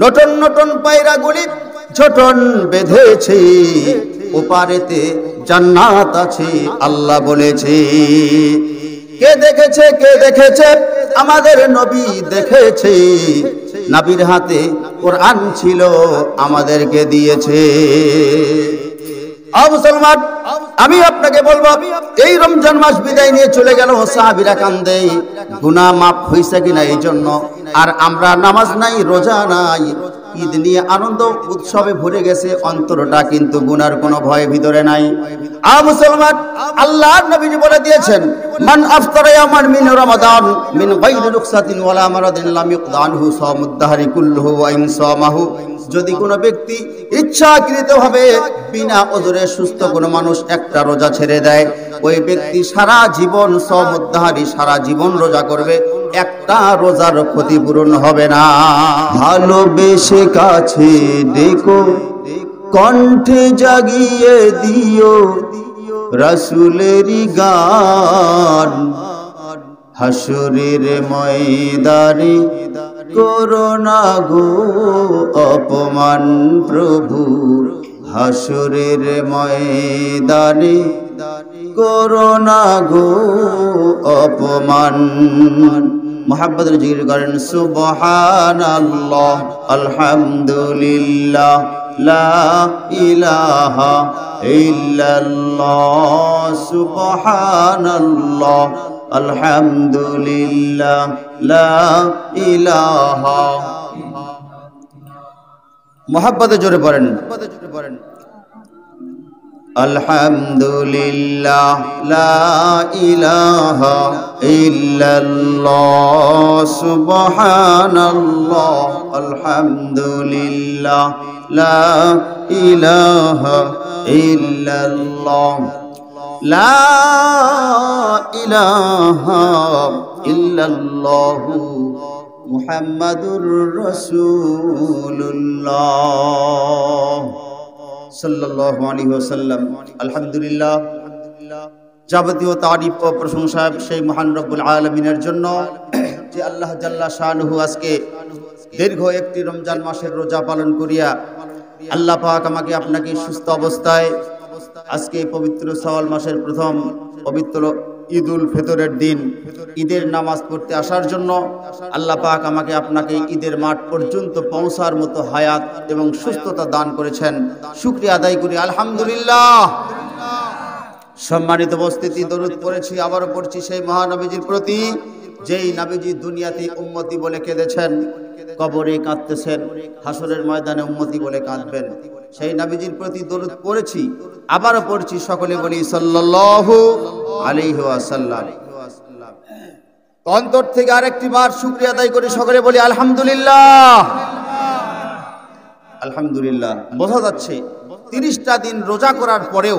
নতুন নতুন পায়রাগুলি ঝোটন বেঁধেছে, ওপারেতে জান্নাত আছে আল্লাহ বলেছে। কে দেখেছে, কে দেখেছে? আমাদের নবী দেখেছে, নবীর হাতে কোরআন ছিল, আমাদেরকে দিয়েছে। মুসলমান, আমি আপনাকে বলবো, এই রমজান মাস বিদায় নিয়ে চলে গেল, সাহাবীরা কান্দে, গুনাহ মাফ হইছে কিনা এই জন্য। আর আমরা নামাজ নাই, রোজা নাই, ঈদ নিয়ে আনন্দ উৎসবে ভরে গেছে অন্তরটা, কিন্তু গুনার কোনো ভয় ভিতরে নাই। মুসলমান, আল্লাহর নবী বলে দিয়েছেন, মান আফতারা ইয়াওমান মিন রমাদান মিন গায়রি রুখসাতিন ওয়ালা মারাদিন লাম ইকদানহু সাওমুদ দাহরি কুল্লুহু ওয়া ইন সামাহু। যদি কোনো ব্যক্তি ইচ্ছাকৃতভাবে বিনা ওজরে সুস্থ কোনো মানুষ একটা রোজা ছেড়ে দেয়, ওই ব্যক্তি সারা জীবন সাওমুদ দাহরি, সারা জীবন রোজা করবে, একটা রোজার ক্ষতিপূরণ হবে না। ভালোবেসে কাছে ডেকো, কণ্ঠে জাগিয়ে দিও রাসূলেরই গান, হাসরের ময়দানে করোনা গো অপমান প্রভু, হাসরের ময়দানে করোনা গো অপমান। মুহাব্বতের জিকির করেন, সুবহানাল্লাহ, আলহামদুলিল্লাহ, লা ইলাহা ইল্লাল্লাহ, সুবহানাল্লাহ, আলহামদুলিল্লাহ, লা ইলাহা। মুহাব্বতে জোরে পড়েন, আলহামদুলিল্লাহ, লা ইলাহা ইল্লাল্লাহ, সুবহানাল্লাহ, আলহামদুলিল্লাহ, লা ইলাহা ইল্লাল্লাহ, লা ইলাহা ইল্লাল্লাহ, মুহাম্মাদুর রাসূলুল্লাহ সাল্লাল্লাহু আলাইহি ওয়াসাল্লাম। আলহামদুলিল্লাহ, যাবতীয় তারিফ ও প্রশংসা সেই মহান রব্বুল আলামিনের জন্য, যে আল্লাহ জাল্লা শানুহু আজকে দীর্ঘ একটি রমজান মাসের রোজা পালন করিয়া আল্লাহ পাক আমাকে আপনাকে সুস্থ অবস্থায় আজকে পবিত্র শাওয়াল মাসের প্রথম পবিত্র ঈদুল ফিতরের দিন ঈদের নামাজ পড়তে আসার জন্য আল্লাহ পাক আমাকে আপনাকে ঈদের মাঠ পর্যন্ত পৌঁছার মতো হায়াত এবং সুস্থতা দান করেছেন। শুকরিয়া আদায় করি আলহামদুলিল্লাহ। সম্মানিত উপস্থিতি, দরুদ পড়েছি, আবারও পড়ছি সেই মহানবীজির প্রতি, যেই নবীজি দুনিয়াতে উম্মতি বলে কেঁদেছেন, কবরে কাঁদতেছেন, হাসরের ময়দানে উম্মতি বলে কাঁদবেন। সেই নবীজির প্রতি দরুদ পড়েছি, আবারও পড়ছি, সকলে বলি সাল্লাল্লাহু আলাইহি ওয়াসাল্লাম। অন্তর থেকে আরেকটি বার শুকরিয়া আদায় করি, সকলে বলি আলহামদুলিল্লাহ। আলহামদুলিল্লাহ। বোঝা যাচ্ছে 30টা দিন রোজা করার পরেও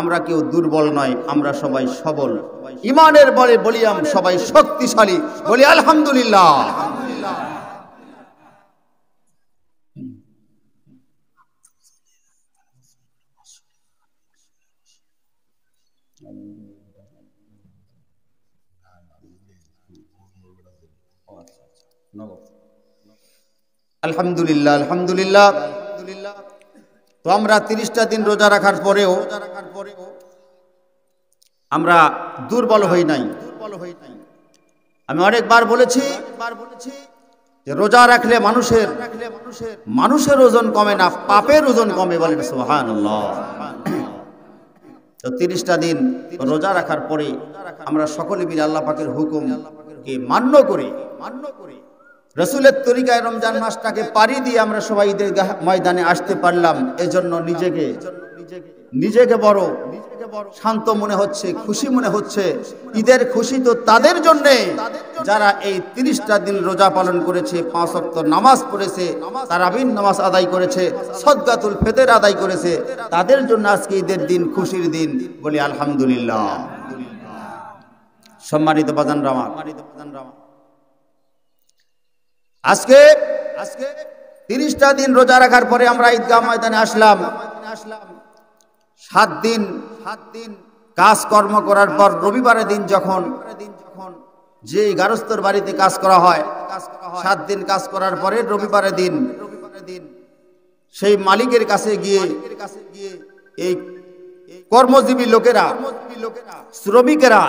আমরা কেউ দুর্বল নয়, আমরা সবাই সবল, ইমানের বলে বলিয়াম সবাই শক্তিশালী, বলি আলহামদুলিল্লাহ। আলহামদুলিল্লাহ, আলহামদুলিল্লাহ। তো আমরা 30টা দিন রোজা রাখার পরেও আমরা দুর্বল হই নাই। আমি অনেকবার বলেছি যে রোজা রাখলে মানুষের ওজন কমে না, পাপের ওজন কমে, বলেন সুবহানাল্লাহ। তো 30টা দিন রোজা রাখার পরে আমরা সকলে মিলে আল্লাহ পাকের হুকুমকে মান্য করে রসুলের তরিকায় রমজান মাসটাকে পাড়ি দিয়ে আমরা সবাই ঈদের ময়দানে আসতে পারলাম। এজন্য নিজেকে বড় শান্ত মনে হচ্ছে, খুশি মনে হচ্ছে। ঈদের খুশি তো তাদের জন্যে যারা এই 30টা দিন রোজা পালন করেছে, 5 ওয়াক্ত নামাজ পড়েছে, তারাবির নামাজ আদায় করেছে, সদকাতুল ফিতর আদায় করেছে, তাদের জন্য আজকে ঈদের দিন, খুশির দিন, বলি আলহামদুলিল্লাহ। সম্মানিত বাজানরা আমার, আজকে 30টা দিন রোজা রাখার পরে আমরা ঈদগাহ ময়দানে আসলাম। 7 দিন কাজকর্ম করার পর রবিবারের দিন যে গারস্থর বাড়িতে কাজ করা হয় 7 দিন কাজ করার পরে রবিবারের দিন সেই মালিকের কাছে গিয়ে এই কর্মজীবী লোকেরা শ্রমিকেরা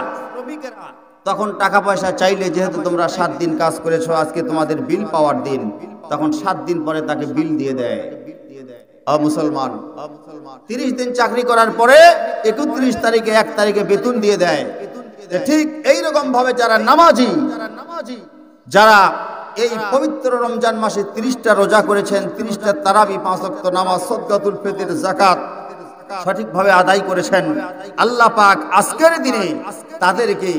তখন টাকা পয়সা চাইলে, যেহেতু তোমরা 7 দিন কাজ করেছো, আজকে তোমাদের বিল পাওয়ার দিন, তখন 7 দিন পরে তাকে বিল দিয়ে দেয়। মুসলমান 30 দিন চাকরি করার পরে 31 তারিখে 1 তারিখে বেতন দিয়ে দেয়। ঠিক এইরকম ভাবে যারা নামাজি, যারা এই পবিত্র রমজান মাসে 30টা রোজা করেছেন, 30টা তারাবি, 5 ওয়াক্ত নামাজ, সদকাতুল ফিতর, যাকাত সঠিকভাবে আদায় করেছেন, আল্লাহ পাক আজকের দিনে তাদেরকে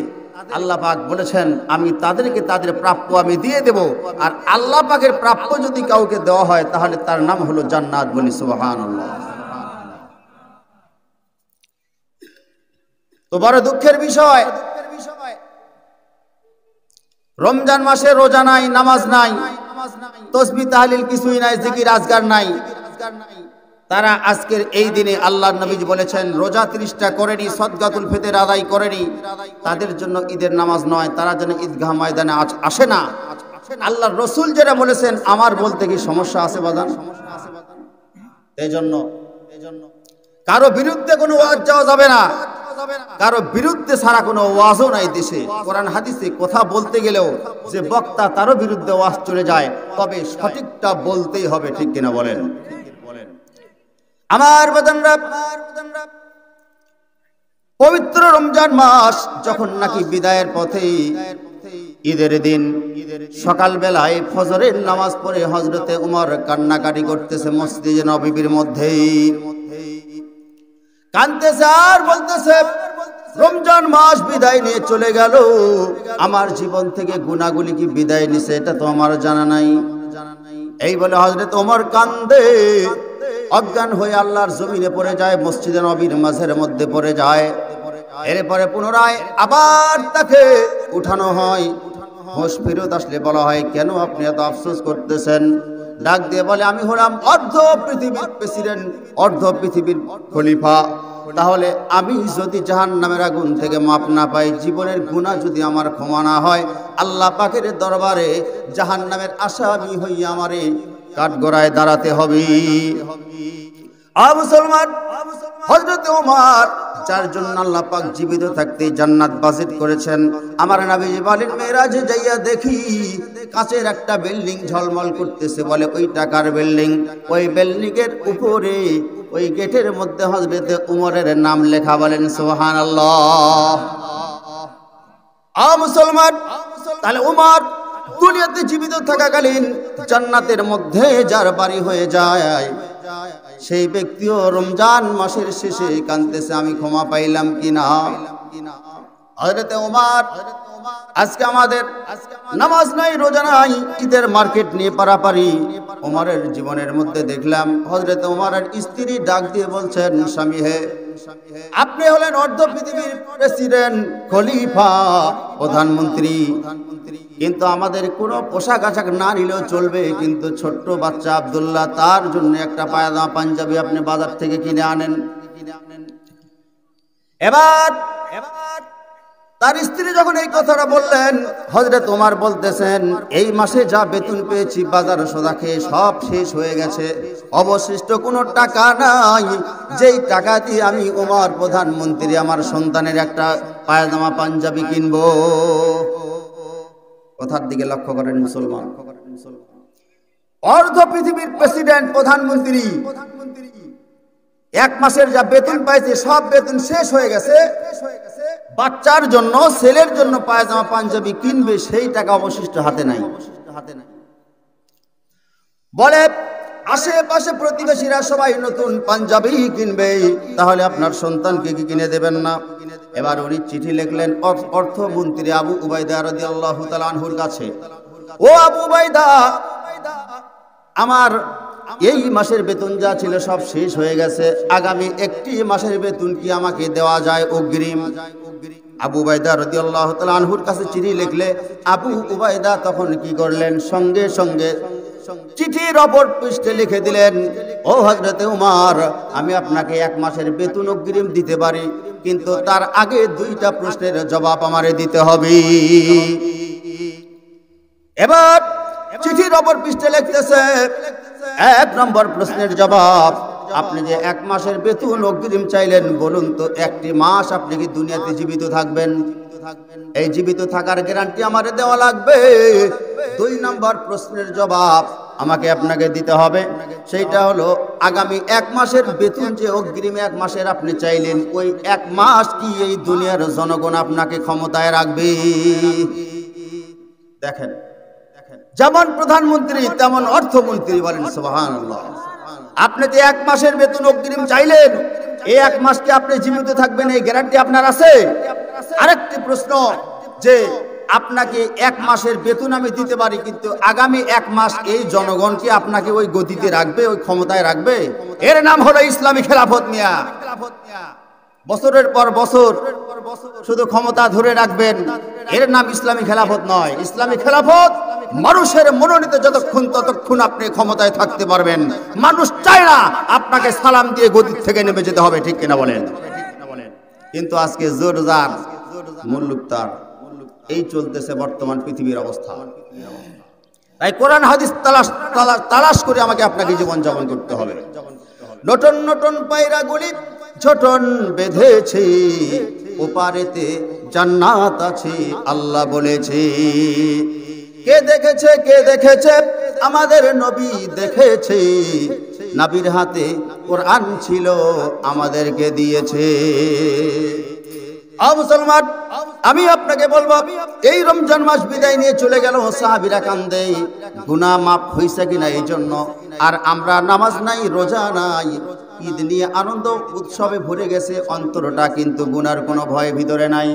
আল্লাহ পাক বলেছেন আমি তাদেরকে তাদের প্রাপ্য আমি দিয়ে দেব। আর আল্লাহ পাকের প্রাপ্য যদি কাউকে দেওয়া হয় তাহলে তার নাম হলো জান্নাত। বলি সুবহানাল্লাহ। তো বড় দুঃখের বিষয়, রমজান মাসে রোজা নাই, নামাজ নাই, তাসবিহ তাহলিল কিছুই নাই, জিকির আজকার নাই। তারা আজকের এই দিনে আল্লাহর নবী বলেছেন রোজা 30টা করেনি, সদকাতুল ফিতর আদায় করেনি, তাদের জন্য ঈদের নামাজ নয়, তারা যেন ঈদগাহ ময়দানে আসে না। আল্লাহর রাসূল যেটা বলেছেন, আমার বলতে কি সমস্যা আছে বাজান? এই জন্য কারো বিরুদ্ধে কোনো ওয়াজ যাওয়া যাবে না, কারো বিরুদ্ধে ছাড়া কোনো ওয়াজও নাই দেশে। কোরআন হাদিসে কথা বলতে গেলেও যে বক্তা তারও বিরুদ্ধে ওয়াজ চলে যায়, তবে সঠিকটা বলতেই হবে। ঠিক কিনা বলেন? আমার বাজানরা, পবিত্র রমজান মাস যখন নাকি বিদায়ের পথে, ঈদের দিন সকাল বেলায় ফজরের নামাজ পড়ে হযরতে উমর কান্নাকাটি করতেছে মসজিদে নববীর মধ্যেই, কাঁদতেছে আর বলতেছে রমজান মাস বিদায় নিয়ে চলে গেল, আমার জীবন থেকে গুনাহগুলি কি বিদায় নিছে এটা তো আমার জানা নাই। এই বলে হযরত ওমর কান্দে, অজ্ঞান হয়ে আল্লাহর জমিনে পড়ে যায়, মসজিদে নববীর মাঝের মধ্যে পড়ে যায়। এরপরে পুনরায় আবার তাকে উঠানো হয়, হোশ ফেরত আসলে বলা হয় কেন আপনি এত আফসোস করতেছেন? ডাক দিয়ে বলে আমি হলাম অর্ধ পৃথিবীর প্রেসিডেন্ট, অর্ধ পৃথিবীর খলিফা, তাহলে আমি যদি জাহান্নামের আগুন থেকে মাপ না পাই, জীবনের গুনাহ যদি আমার ক্ষমা না হয়, আল্লাহ পাকের দরবারে জাহান্নামের আসামি হইয়া আমারে কাঠগড়ায় দাঁড়াতে হবে। মুসলমান, হযরত ওমর যার জন্য আল্লাহ পাক জীবিত থাকতে জান্নাত বাজেট করেছেন, আমার নবী বলেন মেরাজে যাইয়া দেখি কাচের একটা বিল্ডিং ঝলমল করতেছে, বলে ওই টাকার বিল্ডিং, ওই বিল্ডিং এর উপরে ওই গেটের মধ্যে হযরত ওমরের নাম লেখা। বলেন সুবহানাল্লাহ। মুসলমান, তাহলে ওমর দুনিয়াতে জীবিত থাকাকালীন জান্নাতের মধ্যে যার বাড়ি হয়ে যায়, সেই ব্যক্তিও রমজান মাসের শেষে কাঁদতেছে আমি ক্ষমা পাইলাম কিনা। হযরত ওমর, আজকে আমাদের নামাজ নাই, রোজা নাই, ঈদের মার্কেট নিয়ে পারাপারি। ওমরের জীবনের মধ্যে দেখলাম হযরত ওমরের স্ত্রী ডাক দিয়ে বলছেন স্বামী হে, আপনি হলেন অর্ধ পৃথিবীর প্রেসিডেন্ট, খলিফা, প্রধানমন্ত্রী, কিন্তু আমাদের কোনো পোশাক আশাক না নিলেও চলবে, কিন্তু ছোট্ট বাচ্চা আব্দুল্লাহ তার জন্য একটা পায়জামা পাঞ্জাবি আপনি বাজার থেকে কিনে আনেন। এবার তার স্ত্রী যখন এই কথাটা বললেন, হযরত ওমর বলতেছেন এই মাসে যা বেতন পেয়েছি বাজার সদা খেয়ে সব শেষ হয়ে গেছে, অবশিষ্ট কোনো টাকা নাই, যেই টাকা দিয়ে আমি ওমর প্রধানমন্ত্রী আমার সন্তানের একটা পায়জামা পাঞ্জাবি কিনবো। কথার দিকে লক্ষ্য করেন মুসলমান। অর্ধ পৃথিবীর প্রেসিডেন্ট, প্রধানমন্ত্রী, 1 মাসের যা বেতন পাইছে সব বেতন শেষ হয়ে গেছে, বাচ্চার জন্য, ছেলের জন্য পায়জামা পাঞ্জাবি কিনবে, সেই টাকা অবশিষ্ট হাতে নাই। বলে আশেপাশে প্রতিবেশীরা সবাই নতুন পাঞ্জাবি কিনবে, তাহলে আপনার সন্তানকে কি কিনে দেবেন না? এবার উনি চিঠি লিখলেন অর্থমন্ত্রী আবু উবাইদা রাদিয়াল্লাহু তাআলা আনহুর কাছে, ও আবু উবাইদা, আমার এই মাসের বেতন যা ছিল সব শেষ হয়ে গেছে, আগামী একটি মাসের বেতন কি আমাকে দেওয়া যায় অগ্রিম? আবু উবাইদা রাদিয়াল্লাহু তাআলা আনহুর কাছে চিঠি লিখলে আবু উবাইদা তখন কি করলেন, সঙ্গে সঙ্গে চিঠির অপর পৃষ্ঠে লিখে দিলেন, ও হযরতে ওমর, আমি আপনাকে 1 মাসের বেতন অগ্রিম দিতে পারি, কিন্তু তার আগে দুইটা প্রশ্নের জবাব আমারে দিতে হবে। এবার চিঠির অপর পৃষ্ঠে লিখতেছে, 1 নম্বর প্রশ্নের জবাব, আপনি যে 1 মাসের বেতন অগ্রিম চাইলেন, বলুন তো 1টি মাস আপনি কি দুনিয়াতে জীবিত থাকবেন? এই জীবিত থাকার গ্যারান্টি আমারে দেওয়া লাগবে। 2 নম্বর প্রশ্নের জবাব আমাকে আপনাকে দিতে হবে, সেইটা হলো আগামী 1 মাসের বেতন যে অগ্রিম 1 মাসের আপনি চাইলেন, ওই 1 মাস কি এই দুনিয়ার জনগণ আপনাকে ক্ষমতায় রাখবে? দেখেন, যেমন প্রধানমন্ত্রী তেমন অর্থমন্ত্রী, বলেন সুবহানাল্লাহ। আপনি যে 1 মাসের বেতন অগ্রিম চাইলেন, এই 1 মাস কি আপনি জীবিত থাকবেন, এই গ্যারান্টি আপনার আছে? আরেকটি প্রশ্ন, যে আপনাকে 1 মাসের বেতন আমি দিতে পারি, কিন্তু আগামী 1 মাস এই জনগণ কি আপনাকে ওই গতিতে রাখবে, ওই ক্ষমতায় রাখবে? এর নাম হলো ইসলামী খেলাফত মিয়া। বছরের পর বছর শুধু ক্ষমতা ধরে রাখবেন, এর নাম ইসলামী খেলাফত নয়। ইসলামী খেলাফত মানুষের মনোনীত, যতক্ষণ ততক্ষণ আপনি ক্ষমতায় থাকতে পারবেন। মানুষ চায় না আপনাকে সালাম দিয়ে গদি থেকে নেমে যেতে হবে, ঠিক কিনা বলেন? কিন্তু আজকে জোর যার মুল্লুক তার, এই চলতেছে বর্তমান পৃথিবীর অবস্থা। তাই কোরআন হাদিস তালাশ করে আমাকে আপনাকে জীবন যাপন করতে হবে। নতুন নতুন পায়রা গুলি ছোটন বেঁধেছে, ওপারেতে জান্নাত আছে আল্লাহ বলেছে। কে দেখেছে, কে দেখেছে? আমাদের নবী দেখেছে, নবীর হাতে কোরআন ছিল, আমাদেরকে দিয়েছে। মুসলমান, আমি আপনাকে বলবো, এই রমজান মাস বিদায় নিয়ে চলে গেল, সাহাবীরা কান্দে, গুনাহ মাফ হইছে কিনা এই জন্য। আর আমরা নামাজ নাই, রোজা নাই, ঈদ নিয়ে আনন্দ উৎসবে ভরে গেছে অন্তরটা, কিন্তু গুনার কোনো ভয় ভিতরে নাই।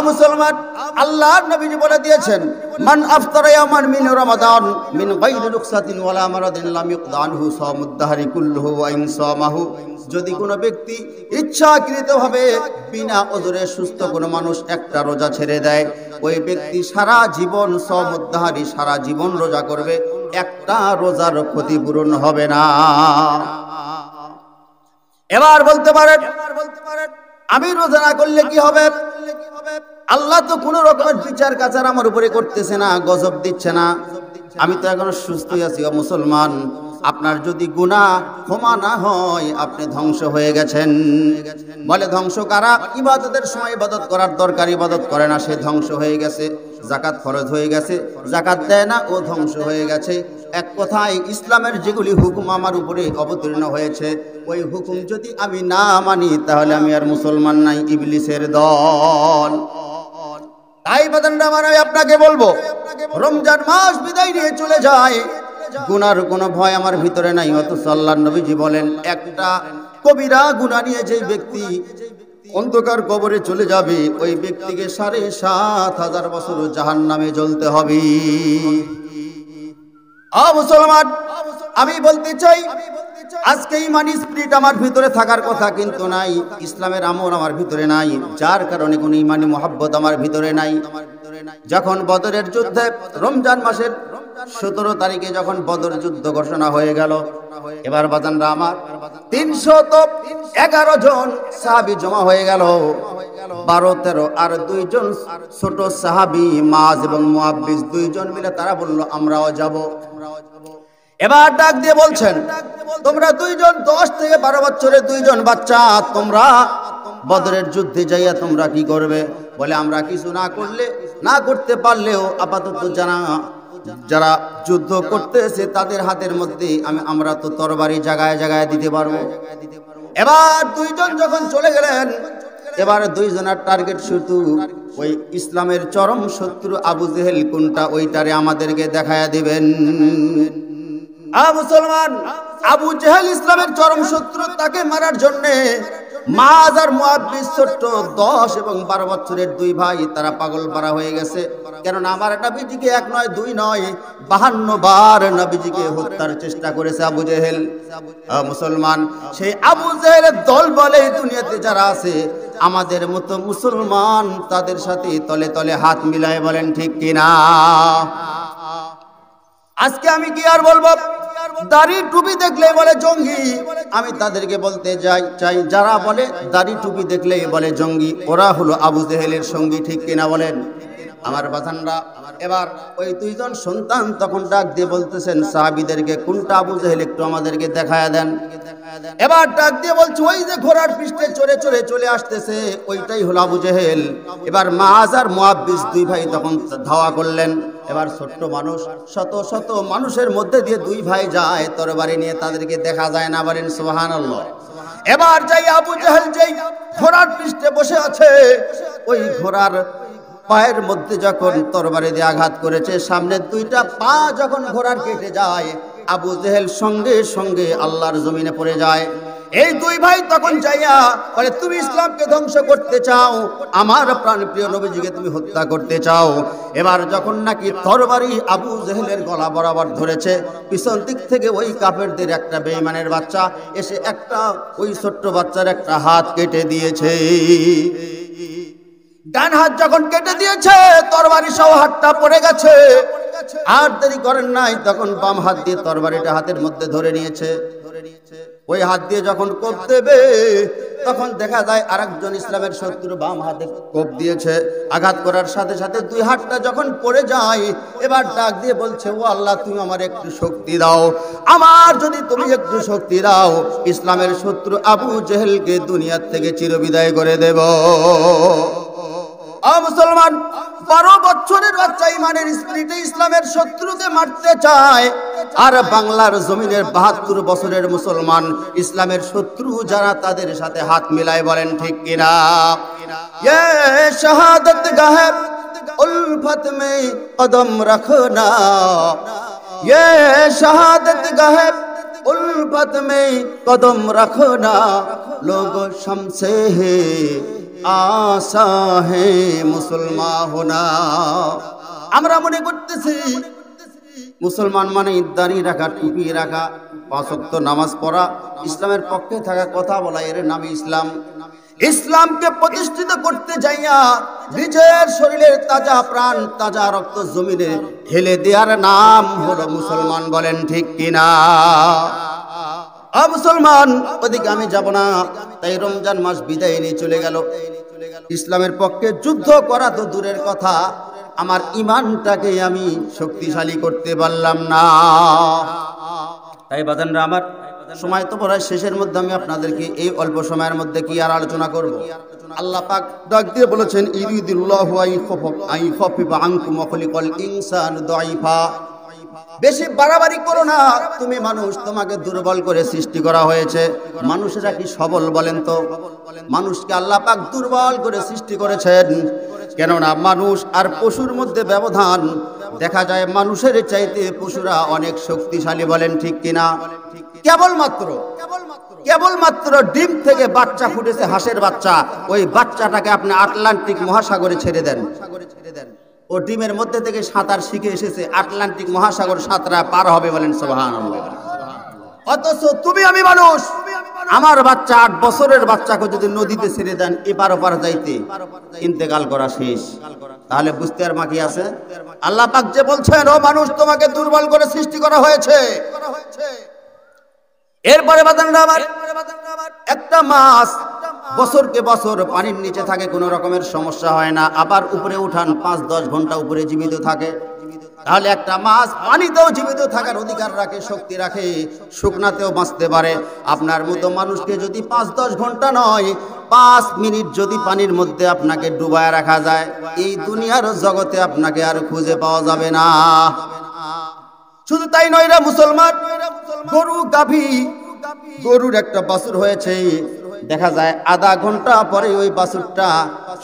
মুসলমান, আল্লাহর নবীজি বলে দিয়েছেন, মান আফতারা ইয়াওমান মিন রমাদান মিন গায়রি রুখসাতিন ওয়ালা মারাদিন লাম ইকদানহু সাওমুদ দাহরি কুল্লুহু ওয়া ইন সামাহু। যদি কোনো ব্যক্তি ইচ্ছাকৃতভাবে বিনা ওজরে সুস্থ কোনো মানুষ একটা রোজা ছেড়ে দেয়, ওই ব্যক্তি সারা জীবন সাওমুদ দাহরি, সারা জীবন রোজা করবে, একটা রোজার ক্ষতিপূরণ হবে না। এবার বলতে পারেন, আমি রোজা না করলে কি হবে? আল্লাহ তো কোনো রকমের বিচার কাচার আমার উপরে করতেছে না, গজব দিচ্ছে না, আমি তো এখনো সুস্থই আছি। মুসলমান, আপনার যদি গুনাহ ক্ষমা না হয়, আপনি ধ্বংস হয়ে গেছেন। বলে ধ্বংস কারা? ইবাদতের সময় ইবাদত করার দরকার, ইবাদত করে না, সে ধ্বংস হয়ে গেছে। যাকাত ফরজ হয়ে গেছে, যাকাত দেয় না, ও ধ্বংস হয়ে গেছে। এক কথায় ইসলামের যেগুলি হুকুম আমার উপরে অবতীর্ণ হয়েছে, ওই হুকুম যদি আমি না মানি, তাহলে আমি আর মুসলমান নাই, ইবলিসের দল। তাই বাদানরা আমার, আমি আপনাকে বলবো, রমজান মাস বিদায় নিয়ে চলে যায়, গুনার কোনো ভয় আমার ভিতরে নাই। অথচ আল্লাহর নবীজি বলেন, একটা কবিরা গুনাহ নিয়ে যে ব্যক্তি অন্ধকার কবরে চলে যাবে, ওই ব্যক্তিকে ৭,৫০০ বছর জাহান্নামে জ্বলতে হবে। মুসলমান, আমি বলতে চাই, আজকে ইমানি স্পিরিট আমার ভিতরে থাকার কথা, কিন্তু নাই। ইসলামের আমল আমার ভিতরে নাই, যার কারণে কোনো ইমানি মোহাব্বত আমার ভিতরে নাই। যখন বদরের যুদ্ধে রমজান মাসের 17 তারিখে যখন বদর যুদ্ধ ঘোষণা হয়ে গেল, এবার বাজানরা আমার 311 জন সাহাবী জমা হয়ে গেল। 12-13 আর 2 জন ছোট সাহাবী মাজ এবং মুআব্বিস, 2 জন মিলে তারা বলল, আমরাও যাব। এবার ডাক দিয়ে বলছেন, তোমরা 2 জন 10 থেকে 12 বছরের 2 জন বাচ্চা, তোমরা বদরের যুদ্ধে যাইয়া তোমরা কি করবে? বলে, আমরা কিছু না করলে, না করতে পারলেও আপাতত যারা যুদ্ধ করতেছে তাদের হাতের মধ্যে আমরা তো তরবারি জায়গায় জায়গায় দিতে পারবো। এবার 2 জন যখন চলে গেলেন, এবার 2 জনের টার্গেট শুধু ওই ইসলামের চরম শত্রু আবু জেহেল কোনটা, ওইটারে আমাদেরকে দেখায়া দিবেন। মুসলমান, আবু জেহেল ইসলামের চরম শত্রু, তাকে মারার জন্য মাজ আর মুআব্বিস ছোট্ট 10 এবং 12 বছরের 2 ভাই, তারা পাগল পারা হয়ে গেছে। কারণ আমার নবীজিকে 1 নয় 2 নয় 52 বার নবীজিকে হত্যার চেষ্টা করেছে আবু জেহেল। মুসলমান, সেই আবু জেহেলের দল বলে দুনিয়াতে যারা আছে, আমাদের মতো মুসলমান তাদের সাথে তলে তলে হাত মিলায়, বলেন ঠিক কিনা? আজকে আমি কি আর বলবো, দাড়ি টুপি দেখলেই বলে জঙ্গি। আমি তাদেরকে বলতে চাই যারা বলে দাড়ি টুপি দেখলেই বলে জঙ্গি, ওরা হলো আবু জেহেলের সঙ্গী, ঠিক কিনা বলেন আমার বাজানরা? এবার ওই দুইজন সন্তান তখন ডাক দিয়ে বলতেছেন সাহাবীদেরকে, কোনটা আবু জেহেল একটু আমাদেরকে দেখায়া দেন। এবার ডাক দিয়ে বলছে, ওই যে ঘোড়ার পৃষ্ঠে চড়ে চড়ে চলে আসতেছে ওইটাই হলো আবু জেহেল। এবার মাআজ আর মুআব্বিস দুই ভাই তখন ধাওয়া করলেন। এবার ছোট্ট মানুষ, শত শত মানুষের মধ্যে দিয়ে দুই ভাই যায় তরবারি নিয়ে, তাদেরকে দেখা যায় না, বলেন সুবহানাল্লাহ। এবার যাই আবু জেহেল যেই ঘোড়ার পৃষ্ঠে বসে আছে, ওই ঘোড়ার পায়ের মধ্যে যখন তরবারি দিয়ে আঘাত করেছে, সামনের দুইটা পা যখন ঘোড়ার কেটে যায়, আবু জেহেল সঙ্গে সঙ্গে আল্লাহর জমিনে পড়ে যায়। এই দুই ভাই তখন যাইয়া বলে, তুমি ইসলামকে ধ্বংস করতে চাও, আমার প্রাণপ্রিয় নবীজিকে তুমি হত্যা করতে চাও। এবার যখন নাকি তরবারি আবু জেহেলের গলা বরাবর ধরেছে, পিছন দিক থেকে ওই কাফেরদের একটা বেঈমানের বাচ্চা এসে একটা ওই ছোট্ট বাচ্চার একটা হাত কেটে দিয়েছে। ডান হাত যখন কেটে দিয়েছে, তরবারি সহ হাতটা পড়ে গেছে। আর দেরি করেন নাই, তখন বাম হাত দিয়ে তরবারিটা হাতের মধ্যে ধরে নিয়েছে। ওই হাত দিয়ে যখন কোপ দেবে, তখন দেখা যায় আরেকজন ইসলামের শত্রু বাম হাতে কোপ দিয়েছে। আঘাত করার সাথে সাথে দুই হাতটা যখন পড়ে যায়, এবার ডাক দিয়ে বলছে, ও আল্লাহ, তুমি আমার একটু শক্তি দাও। আমার যদি তুমি একটু শক্তি দাও, ইসলামের শত্রু আবু জেহেলকে দুনিয়ার থেকে চিরবিদায় করে দেব। মুসলমান, 12 বছরের বাচ্চা ইমানের স্পিরিটে ইসলামের শত্রুকে মারতে চায়, আর বাংলার জমিনের 72 বছরের মুসলমান ইসলামের শত্রু যারা, তাদের সাথে হাত মিলায়, বলেন ঠিক কিনা? ये शहादत गाहे उल्फत में कदम रखना, ये शहादत गाहे उल्फत में कदम रखना, लोग शमसे है आशा है मुसलमान होना। আমরা মনে করতেছি মুসলমান মানে দাড়ি রাখা, টুপি রাখা, 5 ওয়াক্ত নামাজ পড়া, ইসলামের পক্ষে থাকা, কথা বলা, এর নামে ইসলাম। ইসলামকে প্রতিষ্ঠিত করতে যাইয়া নিজের শরীরের তাজা প্রাণ, তাজা রক্ত জমিনে ঢেলে দেওয়ার নাম হলো মুসলমান, বলেন ঠিক কিনা? মুসলমান, ওদিকে আমি যাব না। তাই রমজান মাস বিদায় নিয়ে চলে গেল। ইসলামের পক্ষে যুদ্ধ করা তো দূরের কথা, আমার ইমানটাকে আমি শক্তিশালী করতে পারলাম না। তাই বাজানরা আমার, সময় তো প্রায় শেষের মধ্যে, আমি আপনাদেরকে এই অল্প সময়ের মধ্যে কি আর আলোচনা করব? আল্লাহ পাক ডাক দিয়ে বলেছেন, ইরিদুল্লাহু আইখাফিফা আনকুম ওয়া খলিকাল ইনসানু দাঈফা। বেশি বাড়াবাড়ি করো না, তুমি মানুষ, তোমাকে দুর্বল করে সৃষ্টি করা হয়েছে। মানুষেরা কি সবল বলেন তো? মানুষকে আল্লাহ পাক দুর্বল করে সৃষ্টি করেছেন। কেননা মানুষ আর পশুর মধ্যে ব্যবধান। দেখা যায় মানুষের চাইতে পশুরা অনেক শক্তিশালী, বলেন ঠিক কিনা? কেবলমাত্র ডিম থেকে বাচ্চা ফুটেছে, হাঁসের বাচ্চা, ওই বাচ্চাটাকে আপনি আটলান্টিক মহাসাগরে ছেড়ে দেন, ও ডিমের মধ্যে থেকে সাঁতার শিখে এসেছে, আটলান্টিক মহাসাগর সাঁতরা পার হবে, বলেন সুবহানাল্লাহ। অথচ তুমি আমি মানুষ, আমার বাচ্চা 8 বছরের বাচ্চাকে যদি নদীতে ছেড়ে দেন, এপার ওপার যাইতে ইন্তেকাল করা শেষ। তাহলে বুঝতে আর বাকি আছে? আল্লাহ পাক যে বলছেন, ও মানুষ, তোমাকে দুর্বল করে সৃষ্টি করা হয়েছে। এরপরে বাদানরা আমার, একটা মাছ বছরকে বছর পানির নিচে থাকে, কোনো রকমের সমস্যা হয় না, আবার উপরে উঠান 5-10 ঘন্টা উপরে জীবিত থাকে। তাহলে একটা মাছ পানিতেও জীবিত থাকার অধিকার রাখে, শক্তি রাখে, শুকনাতেও বাঁচতে পারে। আপনার মতো মানুষকে যদি 5-10 ঘন্টা নয়, 5 মিনিট যদি পানির মধ্যে আপনাকে ডুবায় রাখা যায়, এই দুনিয়ার জগতে আপনাকে আর খুঁজে পাওয়া যাবে না। শুধু তাই নয় রে মুসলমান, গরু গাভী, গরুর একটা বাছুর হয়েছে, দেখা যায় আধা ঘন্টা পরে ওই বাছুরটা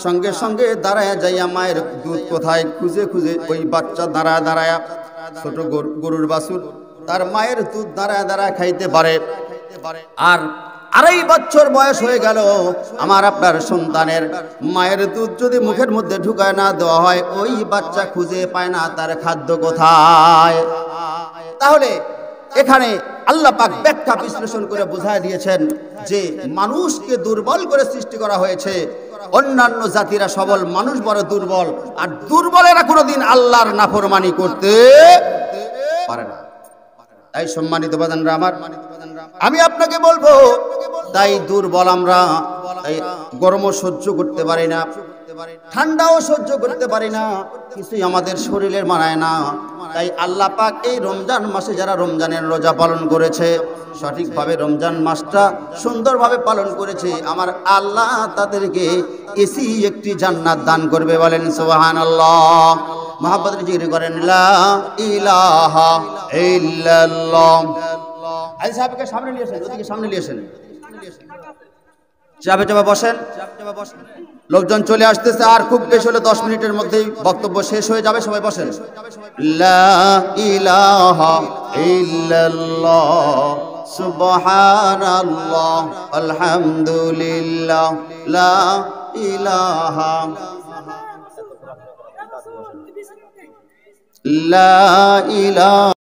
সঙ্গে সঙ্গে দাঁড়ায় যাইয়া মায়ের দুধ কোথায় খুঁজে খুঁজে, ওই বাচ্চা দাঁড়ায় দাঁড়ায়, ছোট গরুর বাছুর তার মায়ের দুধ দাঁড়ায় দাঁড়ায় খাইতে পারে। আর 2.5 বছর বয়স হয়ে গেল, আমার আপনার সন্তানের মায়ের দুধ যদি মুখের মধ্যে ঢুকায় না দেওয়া হয়, ওই বাচ্চা খুঁজে পায় না তার খাদ্য কোথায়। তাহলে এখানে আল্লাহ পাক ব্যাখ্যা বিশ্লেষণ করে বুঝায় দিয়েছেন যে মানুষকে দুর্বল করে সৃষ্টি করা হয়েছে। অন্যান্য জাতিরা সবল, মানুষ বড় দুর্বল, আর দুর্বলেরা কোনোদিন আল্লাহর নাফরমানি করতে পারে না। তাই সম্মানিত বাজানরা আমার, আমি আপনাকে বলবো, তাই দুর্বল আমরা, তাই গরমও সহ্য করতে পারি না, ঠান্ডাও সহ্য করতে পারি না, কিছুই আমাদের শরীরের মানায় না। তাই আল্লাহ পাক এই রমজান মাসে যারা রমজানের রোজা পালন করেছে, সঠিকভাবে রমজান মাসটা সুন্দরভাবে পালন করেছে, আমার আল্লাহ তাদেরকে এসি একটি জান্নাত দান করবে। বলেন সুবহানাল্লাহ। মহাব্বতের জিকির করেন লা ইলাহা ইল্লাল্লাহ। আই সাহেবকে সামনে নিয়ে আসেন, ওদিকে সামনে নিয়ে আসেন, চাপে চাপে বসেন। লোকজন চলে আসতেছে, আর খুব বেশি হলে 10 মিনিটের মধ্যেই বক্তব্য শেষ হয়ে যাবে। সবাই বসেন। লা ইলাহা ইল্লাল্লাহ সুবহানাল্লাহ আলহামদুলিল্লাহ লা ইলাহা লা ইলাহা